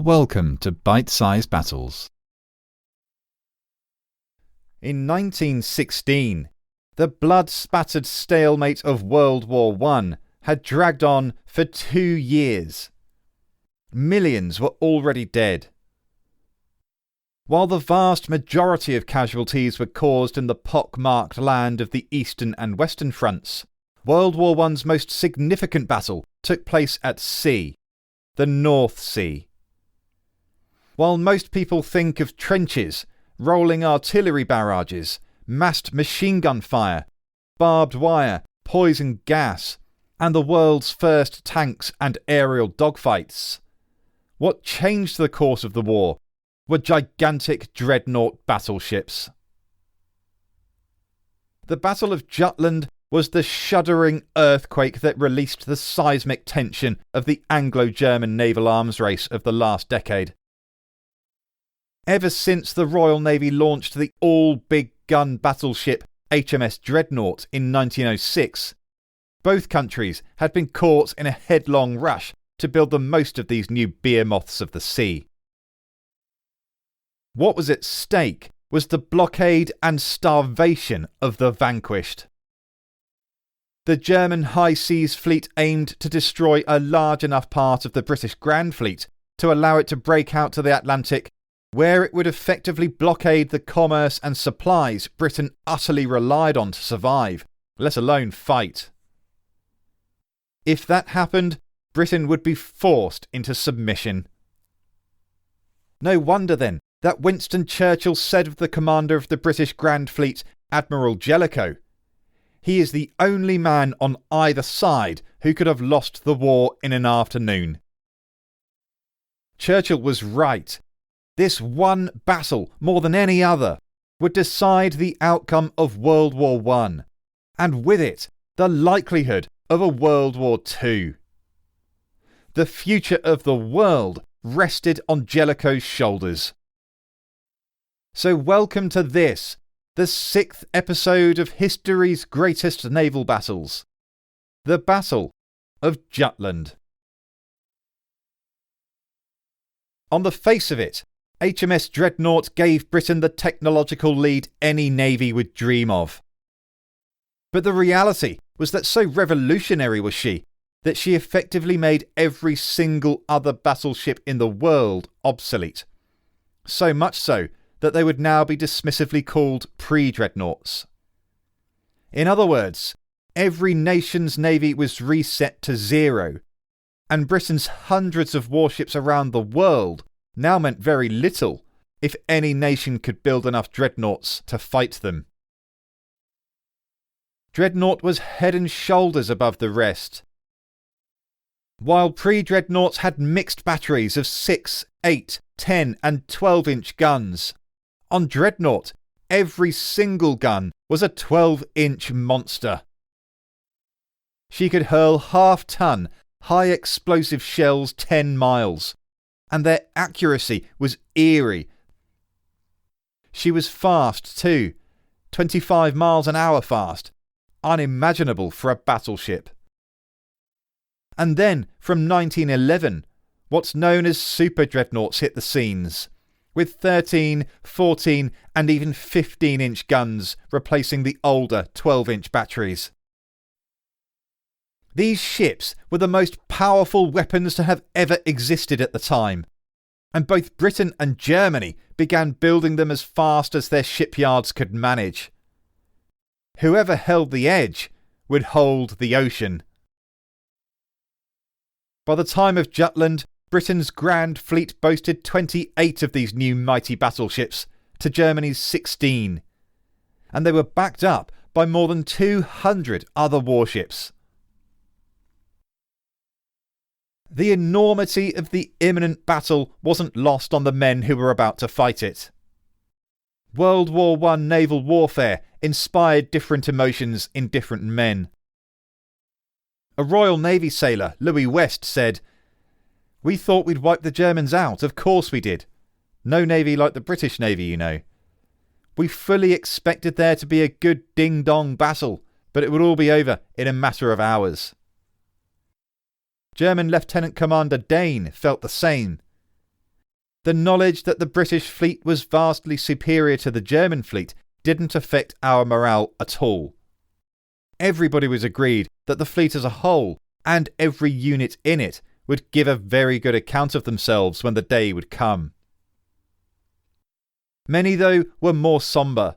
Welcome to Bite-Sized Battles. In 1916, the blood-spattered stalemate of World War I had dragged on for 2 years. Millions were already dead. While the vast majority of casualties were caused in the pock-marked land of the Eastern and Western fronts, World War I's most significant battle took place at sea, the North Sea. While most people think of trenches, rolling artillery barrages, massed machine gun fire, barbed wire, poison gas, and the world's first tanks and aerial dogfights, what changed the course of the war were gigantic dreadnought battleships. The Battle of Jutland was the shuddering earthquake that released the seismic tension of the Anglo-German naval arms race of the last decade. Ever since the Royal Navy launched the all-big-gun battleship HMS Dreadnought in 1906, both countries had been caught in a headlong rush to build the most of these new behemoths of the sea. What was at stake was the blockade and starvation of the vanquished. The German High Seas Fleet aimed to destroy a large enough part of the British Grand Fleet to allow it to break out to the Atlantic, where it would effectively blockade the commerce and supplies Britain utterly relied on to survive, let alone fight. If that happened, Britain would be forced into submission. No wonder then that Winston Churchill said of the commander of the British Grand Fleet, Admiral Jellicoe, "He is the only man on either side who could have lost the war in an afternoon." Churchill was right. This one battle, more than any other, would decide the outcome of World War I, and with it, the likelihood of a World War II. The future of the world rested on Jellicoe's shoulders. So welcome to this, the 6th episode of history's greatest naval battles, the Battle of Jutland. On the face of it, HMS Dreadnought gave Britain the technological lead any navy would dream of. But the reality was that so revolutionary was she that she effectively made every single other battleship in the world obsolete. So much so that they would now be dismissively called pre-dreadnoughts. In other words, every nation's navy was reset to zero, and Britain's hundreds of warships around the world now meant very little if any nation could build enough dreadnoughts to fight them. Dreadnought was head and shoulders above the rest. While pre-dreadnoughts had mixed batteries of 6, 8, 10 and 12-inch guns, on Dreadnought every single gun was a 12-inch monster. She could hurl half-ton, high-explosive shells 10 miles, and their accuracy was eerie. She was fast too, 25 miles an hour fast, unimaginable for a battleship. And then, from 1911, what's known as super dreadnoughts hit the scenes, with 13, 14 and even 15-inch guns replacing the older 12-inch batteries. These ships were the most powerful weapons to have ever existed at the time, and both Britain and Germany began building them as fast as their shipyards could manage. Whoever held the edge would hold the ocean. By the time of Jutland, Britain's Grand Fleet boasted 28 of these new mighty battleships to Germany's 16, and they were backed up by more than 200 other warships. The enormity of the imminent battle wasn't lost on the men who were about to fight it. World War I naval warfare inspired different emotions in different men. A Royal Navy sailor, Louis West, said, "We thought we'd wipe the Germans out, of course we did. No navy like the British Navy, you know. We fully expected there to be a good ding-dong battle, but it would all be over in a matter of hours." German Lieutenant Commander Dane felt the same. The knowledge that the British fleet was vastly superior to the German fleet didn't affect our morale at all. Everybody was agreed that the fleet as a whole, and every unit in it, would give a very good account of themselves when the day would come. Many, though, were more sombre.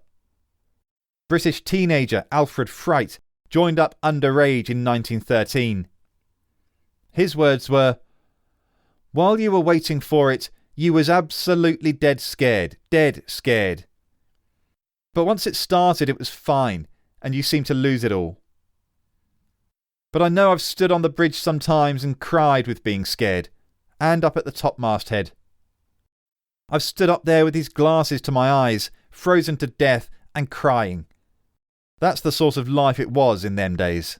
British teenager Alfred Fright joined up underage in 1913. His words were, "While you were waiting for it, you was absolutely dead scared. But once it started, it was fine, and you seemed to lose it all. But I know I've stood on the bridge sometimes and cried with being scared, and up at the topmasthead. I've stood up there with these glasses to my eyes, frozen to death and crying. That's the sort of life it was in them days."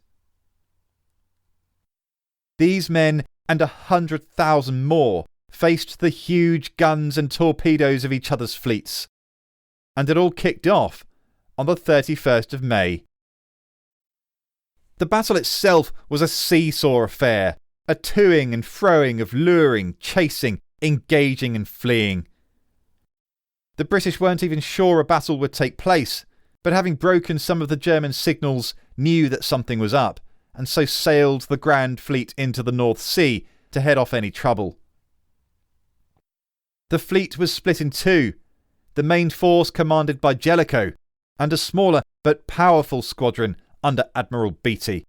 These men and 100,000 more faced the huge guns and torpedoes of each other's fleets. And it all kicked off on the 31st of May. The battle itself was a seesaw affair, a toing and froing of luring, chasing, engaging and fleeing. The British weren't even sure a battle would take place, but having broken some of the German signals, knew that something was up, and so sailed the Grand Fleet into the North Sea to head off any trouble. The fleet was split in two, the main force commanded by Jellicoe, and a smaller but powerful squadron under Admiral Beatty.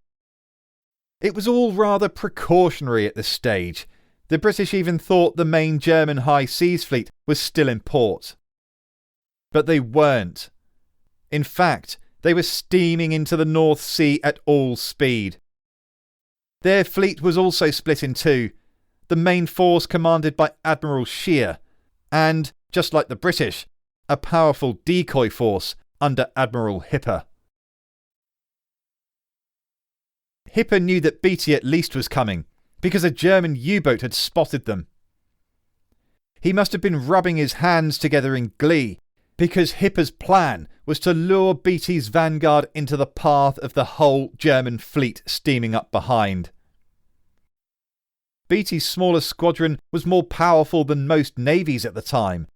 It was all rather precautionary at this stage. The British even thought the main German high seas fleet was still in port. But they weren't. In fact, they were steaming into the North Sea at all speed. Their fleet was also split in two, the main force commanded by Admiral Scheer, and, just like the British, a powerful decoy force under Admiral Hipper. Hipper knew that Beatty at least was coming, because a German U-boat had spotted them. He must have been rubbing his hands together in glee, because Hipper's plan was to lure Beatty's vanguard into the path of the whole German fleet steaming up behind. Beatty's smaller squadron was more powerful than most navies at the time,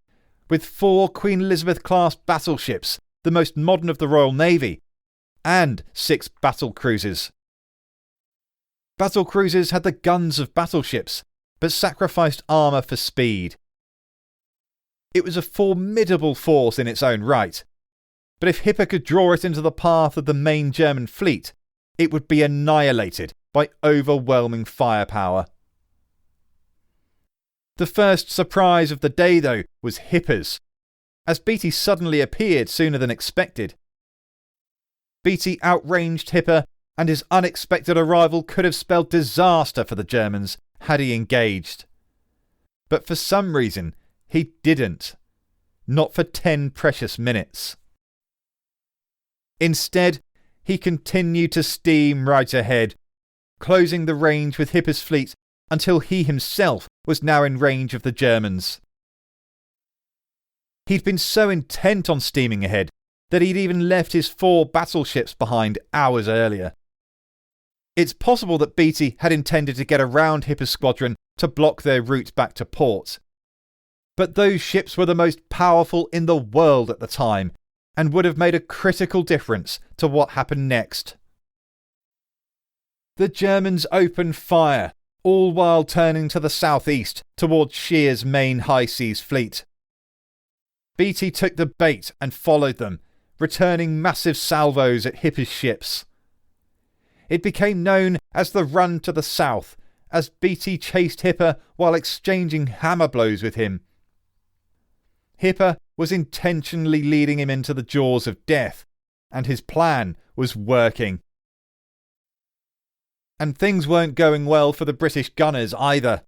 with 4 Queen Elizabeth-class battleships, the most modern of the Royal Navy, and 6 battle cruisers. Battle cruisers had the guns of battleships, but sacrificed armour for speed. It was a formidable force in its own right, but if Hipper could draw it into the path of the main German fleet, it would be annihilated by overwhelming firepower. The first surprise of the day, though, was Hipper's, as Beatty suddenly appeared sooner than expected. Beatty outranged Hipper, and his unexpected arrival could have spelled disaster for the Germans had he engaged. But for some reason, he didn't. Not for 10 precious minutes. Instead, he continued to steam right ahead, closing the range with Hipper's fleet until he himself was now in range of the Germans. He'd been so intent on steaming ahead that he'd even left his 4 battleships behind hours earlier. It's possible that Beatty had intended to get around Hipper's squadron to block their route back to port. But those ships were the most powerful in the world at the time, and would have made a critical difference to what happened next. The Germans opened fire, all while turning to the southeast towards Scheer's main high seas fleet. Beatty took the bait and followed them, returning massive salvos at Hipper's ships. It became known as the Run to the South, as Beatty chased Hipper while exchanging hammer blows with him. Hipper was intentionally leading him into the jaws of death, and his plan was working. And things weren't going well for the British gunners either.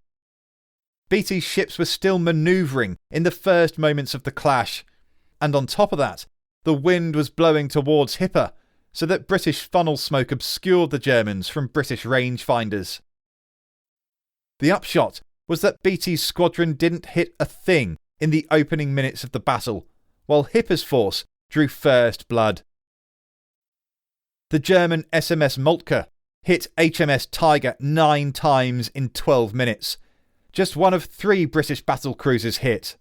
Beatty's ships were still manoeuvring in the first moments of the clash, and on top of that, the wind was blowing towards Hipper, so that British funnel smoke obscured the Germans from British rangefinders. The upshot was that Beatty's squadron didn't hit a thing in the opening minutes of the battle, while Hipper's force drew first blood. The German SMS Moltke hit HMS Tiger 9 times in 12 minutes, just one of 3 British battle cruisers hit.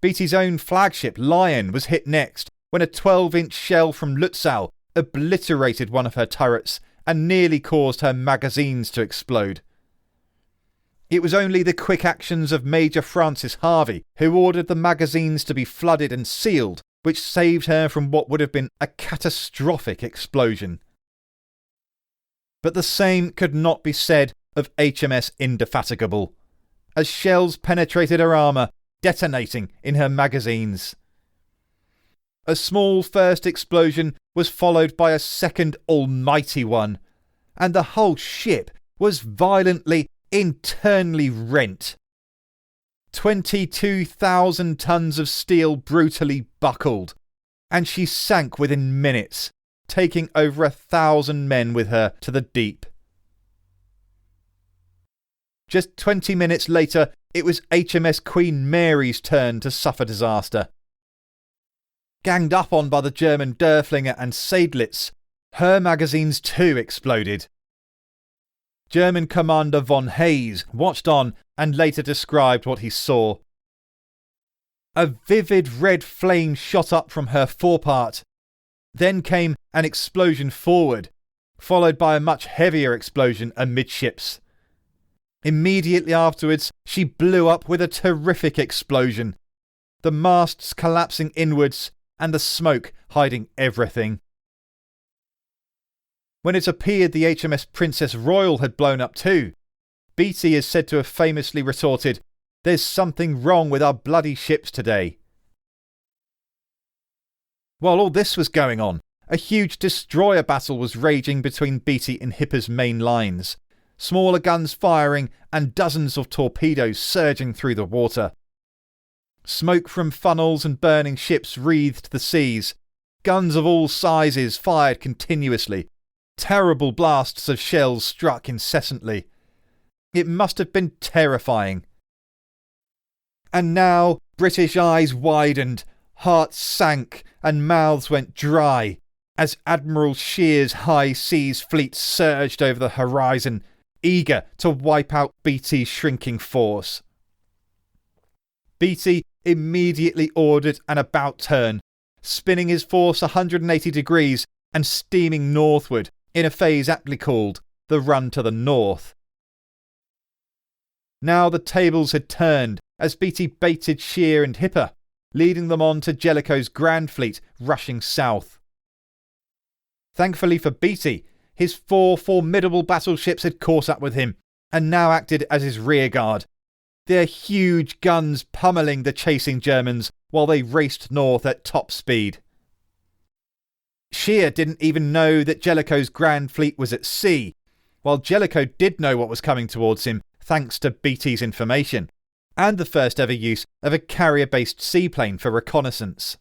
Beatty's own flagship Lion was hit next when a 12-inch shell from Lutzow obliterated one of her turrets and nearly caused her magazines to explode. It was only the quick actions of Major Francis Harvey, who ordered the magazines to be flooded and sealed, which saved her from what would have been a catastrophic explosion. But the same could not be said of HMS Indefatigable, as shells penetrated her armour, detonating in her magazines. A small first explosion was followed by a second almighty one, and the whole ship was violently, internally rent. 22,000 tons of steel brutally buckled, and she sank within minutes, taking over 1,000 men with her to the deep. Just 20 minutes later, it was HMS Queen Mary's turn to suffer disaster. Ganged up on by the German Derfflinger and Seydlitz, her magazines too exploded. German Commander von Hayes watched on and later described what he saw. A vivid red flame shot up from her forepart. Then came an explosion forward, followed by a much heavier explosion amidships. Immediately afterwards, she blew up with a terrific explosion, the masts collapsing inwards and the smoke hiding everything. When it appeared the HMS Princess Royal had blown up too, Beatty is said to have famously retorted, "There's something wrong with our bloody ships today." While all this was going on, a huge destroyer battle was raging between Beatty and Hipper's main lines, smaller guns firing and dozens of torpedoes surging through the water. Smoke from funnels and burning ships wreathed the seas. Guns of all sizes fired continuously. Terrible blasts of shells struck incessantly. It must have been terrifying. And now British eyes widened, hearts sank and mouths went dry as Admiral Shear's High Seas Fleet surged over the horizon, eager to wipe out Beatty's shrinking force. Beatty immediately ordered an about turn, spinning his force 180 degrees and steaming northward in a phase aptly called the run to the north. Now the tables had turned as Beatty baited Shear and Hipper, leading them on to Jellicoe's Grand Fleet rushing south. Thankfully for Beatty, his 4 formidable battleships had caught up with him and now acted as his rearguard, their huge guns pummelling the chasing Germans while they raced north at top speed. Shear didn't even know that Jellicoe's Grand Fleet was at sea, while Jellicoe did know what was coming towards him thanks to Beatty's information and the first ever use of a carrier-based seaplane for reconnaissance.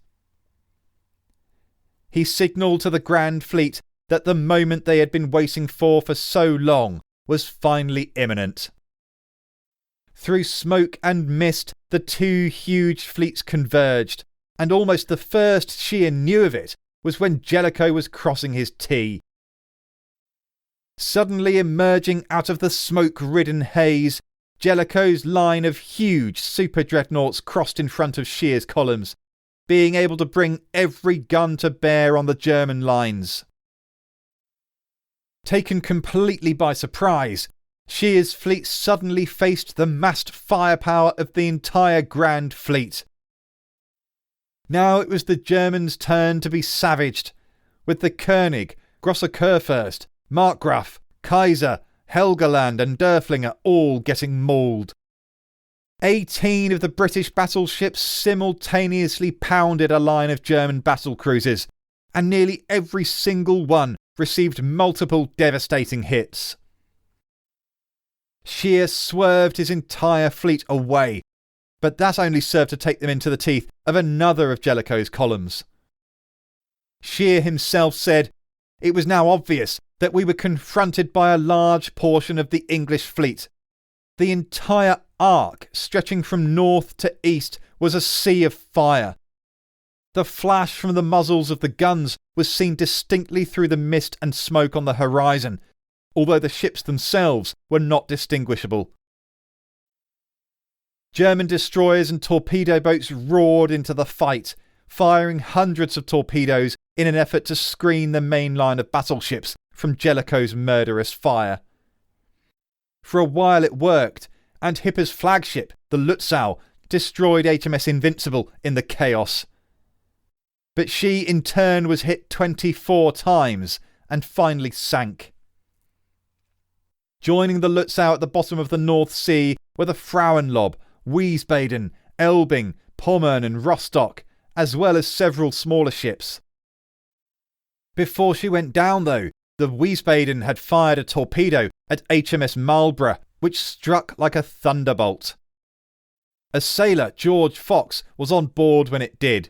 He signalled to the Grand Fleet that the moment they had been waiting for so long was finally imminent. Through smoke and mist, the 2 huge fleets converged, and almost the first Shear knew of it was when Jellicoe was crossing his T. Suddenly emerging out of the smoke-ridden haze, Jellicoe's line of huge super-dreadnoughts crossed in front of Shear's columns, being able to bring every gun to bear on the German lines. Taken completely by surprise, Shear's fleet suddenly faced the massed firepower of the entire Grand Fleet. Now it was the Germans' turn to be savaged, with the König, Grosser Kurfürst, Markgraf, Kaiser, Helgoland and Derfflinger all getting mauled. 18 of the British battleships simultaneously pounded a line of German battlecruisers, and nearly every single one received multiple devastating hits. Shear swerved his entire fleet away, but that only served to take them into the teeth of another of Jellicoe's columns. Shear himself said, "It was now obvious that we were confronted by a large portion of the English fleet. The entire arc, stretching from north to east, was a sea of fire. The flash from the muzzles of the guns was seen distinctly through the mist and smoke on the horizon, although the ships themselves were not distinguishable. German destroyers and torpedo boats roared into the fight, firing hundreds of torpedoes in an effort to screen the main line of battleships from Jellicoe's murderous fire. For a while it worked, and Hipper's flagship, the Lutzow, destroyed HMS Invincible in the chaos. But she in turn was hit 24 times and finally sank. Joining the Lutzow at the bottom of the North Sea were the Frauenlob, Wiesbaden, Elbing, Pommern and Rostock, as well as several smaller ships. Before she went down though, the Wiesbaden had fired a torpedo at HMS Marlborough, which struck like a thunderbolt. A sailor, George Fox, was on board when it did.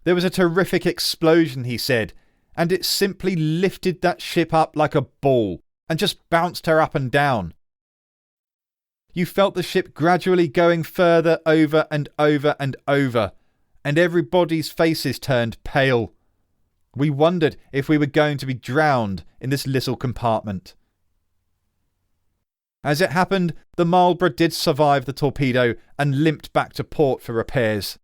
There was a terrific explosion, he said, and it simply lifted that ship up like a ball and just bounced her up and down. You felt the ship gradually going further over and over and over, and everybody's faces turned pale. We wondered if we were going to be drowned in this little compartment. As it happened, the Marlborough did survive the torpedo and limped back to port for repairs.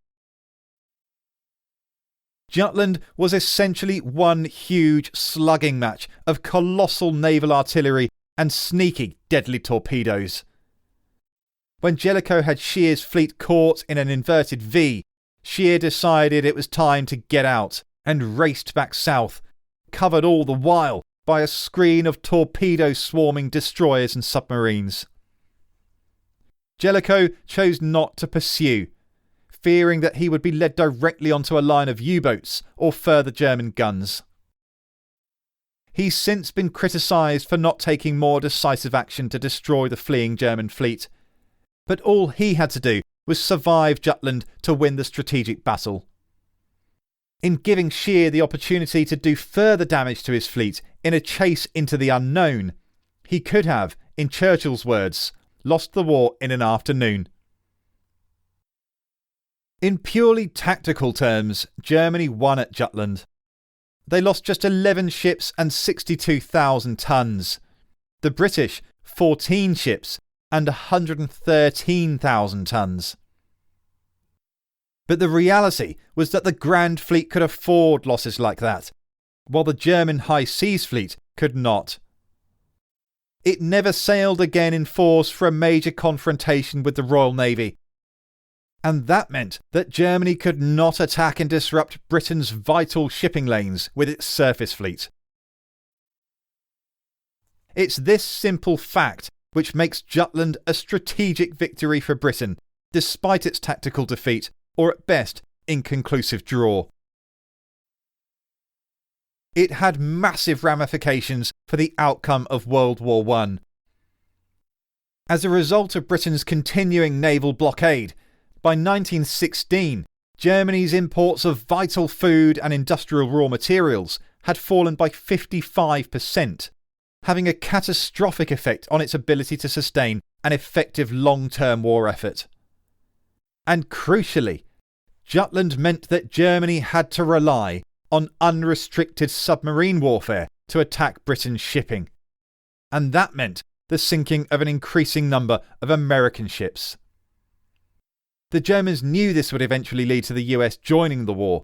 Jutland was essentially one huge slugging match of colossal naval artillery and sneaky, deadly torpedoes. When Jellicoe had Scheer's fleet caught in an inverted V, Scheer decided it was time to get out and raced back south, covered all the while by a screen of torpedo-swarming destroyers and submarines. Jellicoe chose not to pursue, fearing that he would be led directly onto a line of U-boats or further German guns. He's since been criticised for not taking more decisive action to destroy the fleeing German fleet, but all he had to do was survive Jutland to win the strategic battle. In giving Scheer the opportunity to do further damage to his fleet in a chase into the unknown, he could have, in Churchill's words, lost the war in an afternoon. In purely tactical terms, Germany won at Jutland. They lost just 11 ships and 62,000 tons. The British, 14 ships and 113,000 tons. But the reality was that the Grand Fleet could afford losses like that, while the German High Seas Fleet could not. It never sailed again in force for a major confrontation with the Royal Navy, and that meant that Germany could not attack and disrupt Britain's vital shipping lanes with its surface fleet. It's this simple fact which makes Jutland a strategic victory for Britain, despite its tactical defeat, or at best, inconclusive draw. It had massive ramifications for the outcome of World War I. As a result of Britain's continuing naval blockade, by 1916, Germany's imports of vital food and industrial raw materials had fallen by 55%, having a catastrophic effect on its ability to sustain an effective long-term war effort. And crucially, Jutland meant that Germany had to rely on unrestricted submarine warfare to attack Britain's shipping, and that meant the sinking of an increasing number of American ships. The Germans knew this would eventually lead to the US joining the war,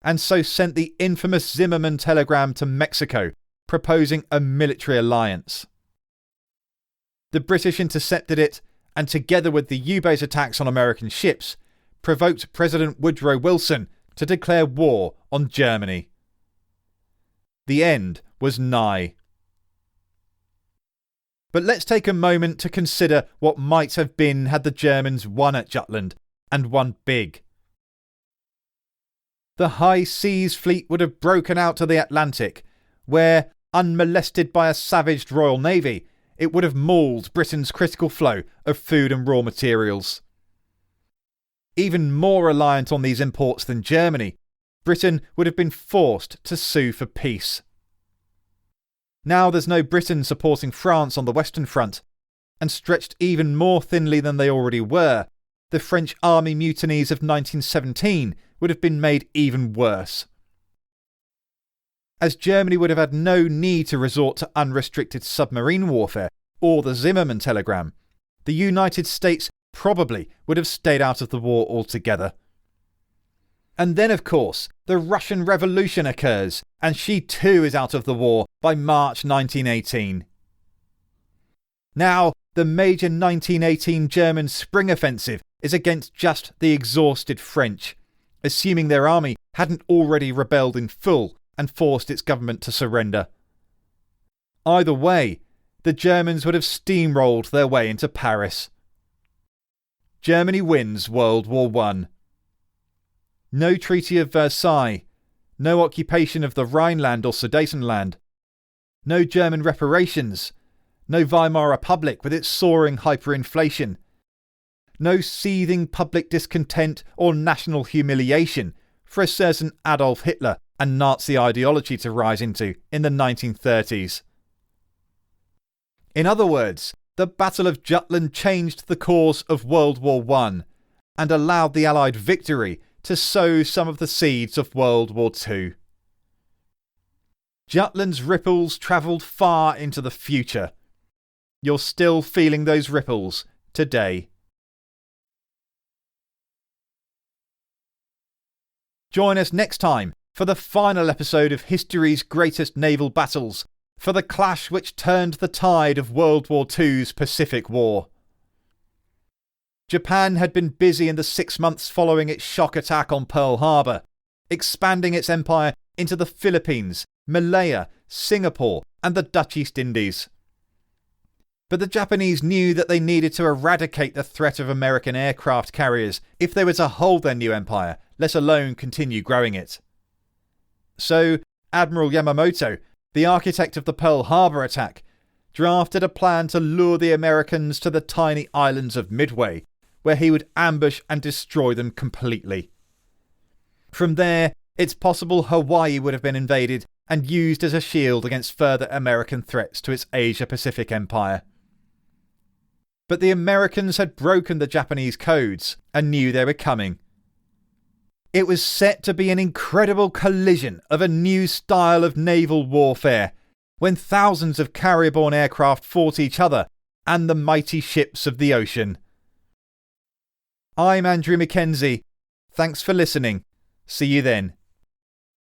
and so sent the infamous Zimmermann telegram to Mexico, proposing a military alliance. The British intercepted it, and together with the U-boat attacks on American ships, provoked President Woodrow Wilson to declare war on Germany. The end was nigh. But let's take a moment to consider what might have been had the Germans won at Jutland, and won big. The High Seas Fleet would have broken out to the Atlantic, where, unmolested by a savaged Royal Navy, it would have mauled Britain's critical flow of food and raw materials. Even more reliant on these imports than Germany, Britain would have been forced to sue for peace. Now there's no Britain supporting France on the Western Front, and stretched even more thinly than they already were, the French army mutinies of 1917 would have been made even worse. As Germany would have had no need to resort to unrestricted submarine warfare or the Zimmermann telegram, the United States probably would have stayed out of the war altogether. And then, of course, the Russian Revolution occurs, and she too is out of the war by March 1918. Now, the major 1918 German spring offensive is against just the exhausted French, assuming their army hadn't already rebelled in full and forced its government to surrender. Either way, the Germans would have steamrolled their way into Paris. Germany wins World War I. No Treaty of Versailles, no occupation of the Rhineland or Sudetenland, no German reparations, no Weimar Republic with its soaring hyperinflation, no seething public discontent or national humiliation for a certain Adolf Hitler and Nazi ideology to rise into in the 1930s. In other words, the Battle of Jutland changed the course of World War I and allowed the Allied victory to sow some of the seeds of World War II. Jutland's ripples travelled far into the future. You're still feeling those ripples today. Join us next time for the final episode of history's greatest naval battles, for the clash which turned the tide of World War II's Pacific War. Japan had been busy in the 6 months following its shock attack on Pearl Harbor, expanding its empire into the Philippines, Malaya, Singapore, and the Dutch East Indies. But the Japanese knew that they needed to eradicate the threat of American aircraft carriers if they were to hold their new empire, let alone continue growing it. So, Admiral Yamamoto, the architect of the Pearl Harbor attack, drafted a plan to lure the Americans to the tiny islands of Midway, where he would ambush and destroy them completely. From there, it's possible Hawaii would have been invaded and used as a shield against further American threats to its Asia-Pacific empire. But the Americans had broken the Japanese codes and knew they were coming. It was set to be an incredible collision of a new style of naval warfare, when thousands of carrier-borne aircraft fought each other and the mighty ships of the ocean. I'm Andrew Mackenzie. Thanks for listening. See you then.